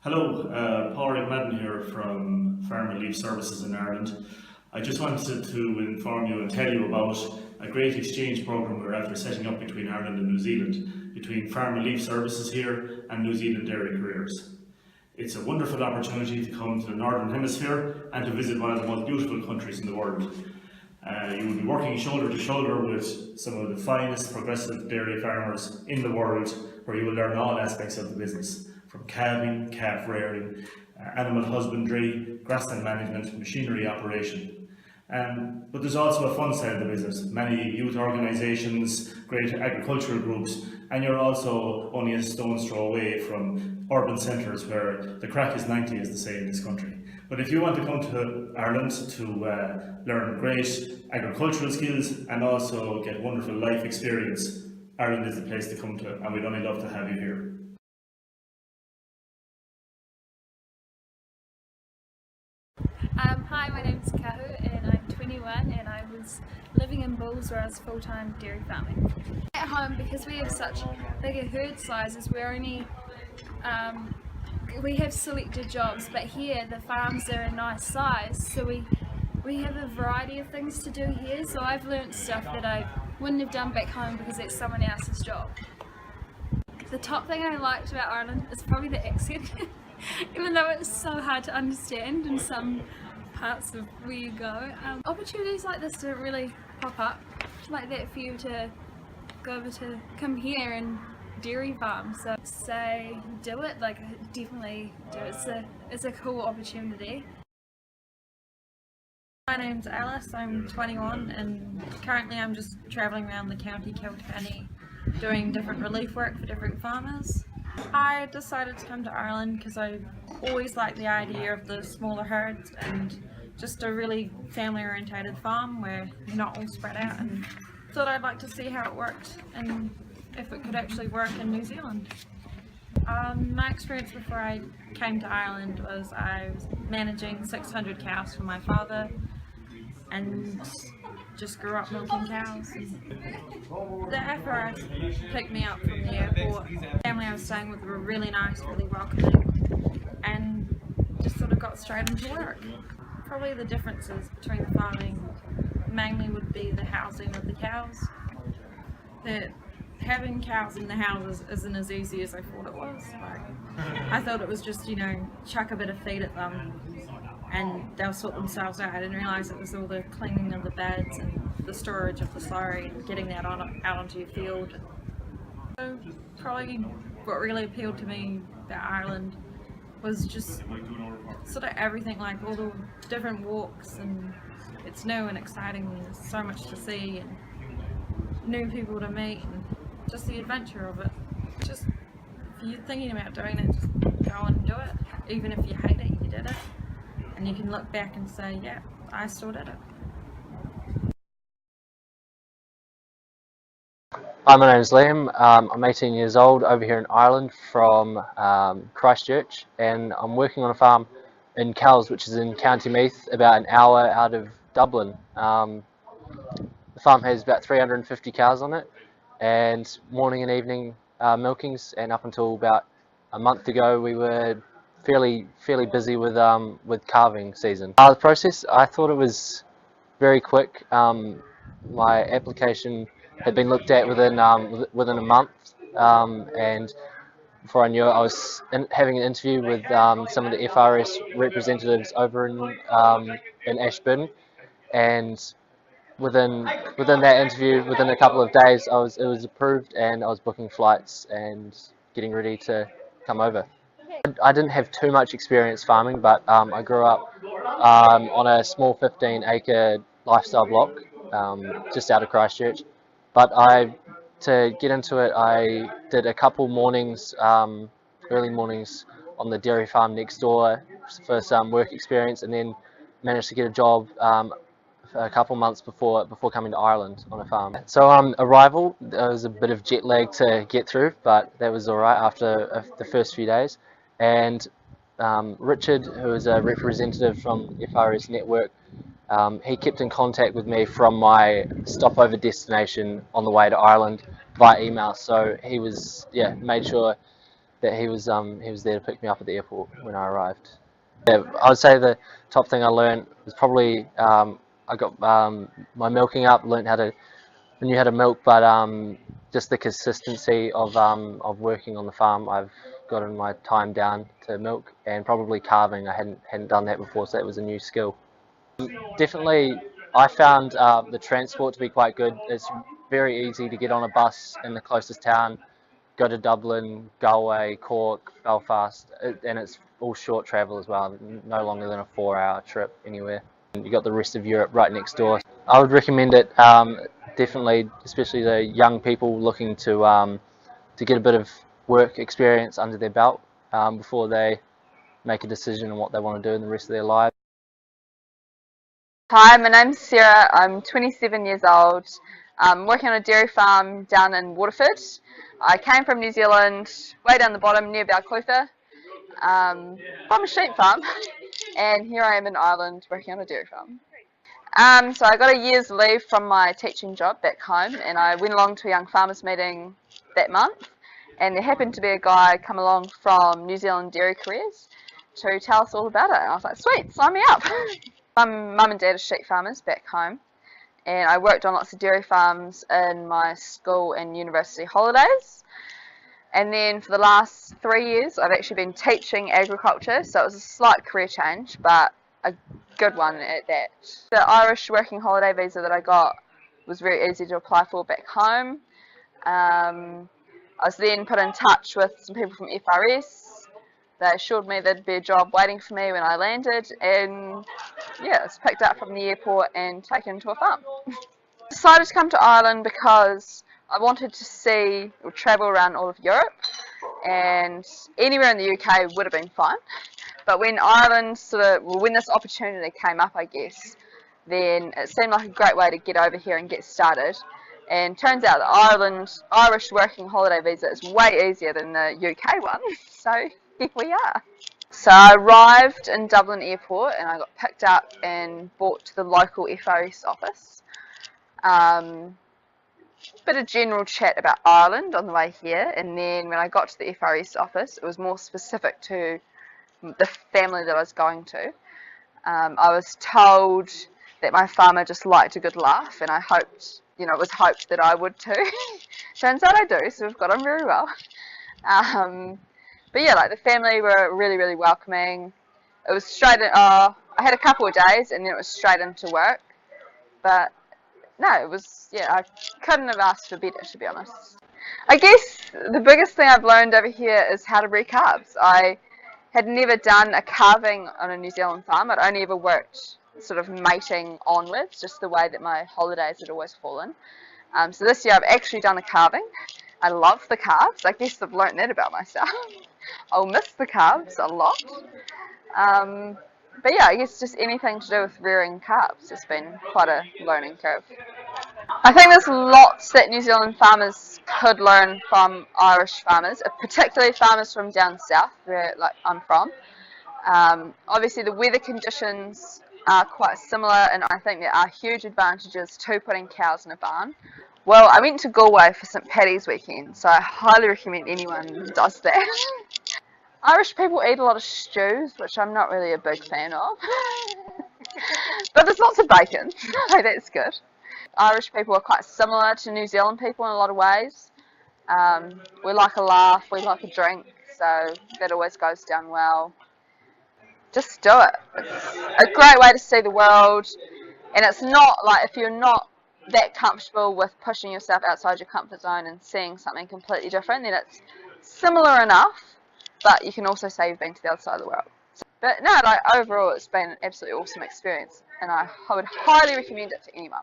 Hello, Paul Madden here from Farm Relief Services in Ireland. I just wanted to inform you and tell you about a great exchange programme we're after setting up between Ireland and New Zealand, between Farm Relief Services here and New Zealand Dairy Careers. It's a wonderful opportunity to come to the Northern Hemisphere and to visit one of the most beautiful countries in the world. You will be working shoulder to shoulder with some of the finest progressive dairy farmers in the world, where you will learn all aspects of the business, from calving, calf rearing, animal husbandry, grassland management, machinery operation. But there's also a fun side of the business, many youth organisations, great agricultural groups, and you're also only a stone's throw away from urban centres where the crack is 90, as they say in this country. But if you want to come to Ireland to learn great agricultural skills and also get wonderful life experience, Ireland is the place to come to, and we'd only love to have you here. Hi, my name's Kahu and I'm 21 and I was living in Bulls where I was full-time dairy farming. At home, because we have such bigger herd sizes, we have selected jobs, but here the farms are a nice size, so we have a variety of things to do here, so I've learnt stuff that I wouldn't have done back home because it's someone else's job. The top thing I liked about Ireland is probably the accent. Even though it's so hard to understand in some parts of where you go. Opportunities like this don't really pop up like that for you to go over to come here and dairy farm. So say do it, like definitely do it. It's a cool opportunity. My name's Alice, I'm 21 and currently I'm just travelling around the county Kilkenny doing different relief work for different farmers. I decided to come to Ireland because I always liked the idea of the smaller herds and just a really family orientated farm where you're not all spread out, and thought I'd like to see how it worked and if it could actually work in New Zealand. My experience before I came to Ireland was I was managing 600 cows for my father and just grew up milking cows. The FRS picked me up from the airport. The family I was staying with were really nice, really welcoming, and just sort of got straight into work. Probably the differences between the farming mainly would be the housing of the cows. That having cows in the houses isn't as easy as I thought it was. I thought it was just, chuck a bit of feed at them and they'll sort themselves out. I didn't realise it was all the cleaning of the beds and the storage of the slurry and getting that out onto your field. So probably what really appealed to me about Ireland was just sort of everything, like all the different walks, and it's new and exciting and there's so much to see and new people to meet and just the adventure of it. Just if you're thinking about doing it, just go and do it. Even if you hate it, you did it. And you can look back and say, yeah, I still did it. Hi, my name is Liam. I'm 18 years old, over here in Ireland from Christchurch, and I'm working on a farm in Kells, which is in County Meath, about an hour out of Dublin. The farm has about 350 cows on it, and morning and evening milkings, and up until about a month ago we were fairly busy with calving season. The process, I thought it was very quick. My application had been looked at within a month, and before I knew it, I was having an interview with some of the FRS representatives over in Ashburton, and within that interview, within a couple of days, it was approved, and I was booking flights and getting ready to come over. I didn't have too much experience farming, but I grew up on a small 15-acre lifestyle block just out of Christchurch. But to get into it, I did a couple mornings, early mornings on the dairy farm next door for some work experience, and then managed to get a job a couple months before coming to Ireland on a farm. So arrival, there was a bit of jet lag to get through, but that was alright after the first few days. And Richard, who is a representative from FRS Network, he kept in contact with me from my stopover destination on the way to Ireland via email. So he was, made sure that he was there to pick me up at the airport when I arrived. Yeah, I would say the top thing I learned was probably I got my milking up, learned how to knew how to milk, but just the consistency of working on the farm, I've gotten my time down to milk, and probably calving. I hadn't done that before, so that was a new skill. Definitely, I found the transport to be quite good. It's very easy to get on a bus in the closest town, go to Dublin, Galway, Cork, Belfast, and it's all short travel as well, no longer than a 4-hour trip anywhere. You got the rest of Europe right next door. I would recommend it definitely, especially the young people looking to get a bit of work experience under their belt before they make a decision on what they want to do in the rest of their lives. Hi, my name's Sarah. I'm 27 years old. I'm working on a dairy farm down in Waterford. I came from New Zealand, way down the bottom near Balclutha, from a sheep farm, and here I am in Ireland working on a dairy farm. So I got a year's leave from my teaching job back home, and I went along to a young farmers meeting that month, and there happened to be a guy come along from New Zealand Dairy Careers to tell us all about it. And I was like, sweet, sign me up. My mum and dad are sheep farmers back home, and I worked on lots of dairy farms in my school and university holidays. And then for the last 3 years I've actually been teaching agriculture, so it was a slight career change, but a good one at that. The Irish working holiday visa that I got was very easy to apply for back home. I was then put in touch with some people from FRS. They assured me there'd be a job waiting for me when I landed, and yeah, I was picked up from the airport and taken to a farm. I decided to come to Ireland because I wanted to see or travel around all of Europe, and anywhere in the UK would have been fine. But when Ireland when this opportunity came up, I guess, then it seemed like a great way to get over here and get started. And turns out the Irish working holiday visa is way easier than the UK one, so here we are. So I arrived in Dublin Airport and I got picked up and brought to the local FRS office. Bit of general chat about Ireland on the way here, and then when I got to the FRS office, it was more specific to the family that I was going to. I was told that my farmer just liked a good laugh, and I hoped, it was hoped that I would too. Turns out I do, so we've got on very well. But yeah, like the family were really, really welcoming. It was straight in, I had a couple of days and then it was straight into work. But no, it was, yeah, I couldn't have asked for better, to be honest. I guess the biggest thing I've learned over here is how to breed calves. I had never done a calving on a New Zealand farm. I'd only ever worked sort of mating onwards, just the way that my holidays had always fallen. So this year I've actually done a calving. I love the calves. I guess I've learnt that about myself. I'll miss the calves a lot. But yeah, I guess just anything to do with rearing calves has been quite a learning curve. I think there's lots that New Zealand farmers could learn from Irish farmers, particularly farmers from down south, where I'm from. Obviously the weather conditions are quite similar, and I think there are huge advantages to putting cows in a barn. Well, I went to Galway for St Paddy's weekend, so I highly recommend anyone does that. Irish people eat a lot of stews, which I'm not really a big fan of. But there's lots of bacon, so that's good. Irish people are quite similar to New Zealand people in a lot of ways. We like a laugh, we like a drink, so that always goes down well. Just do it. It's a great way to see the world, and it's not like, if you're not that comfortable with pushing yourself outside your comfort zone and seeing something completely different, then it's similar enough, but you can also say you've been to the other side of the world. But no, overall it's been an absolutely awesome experience, and I would highly recommend it to anyone.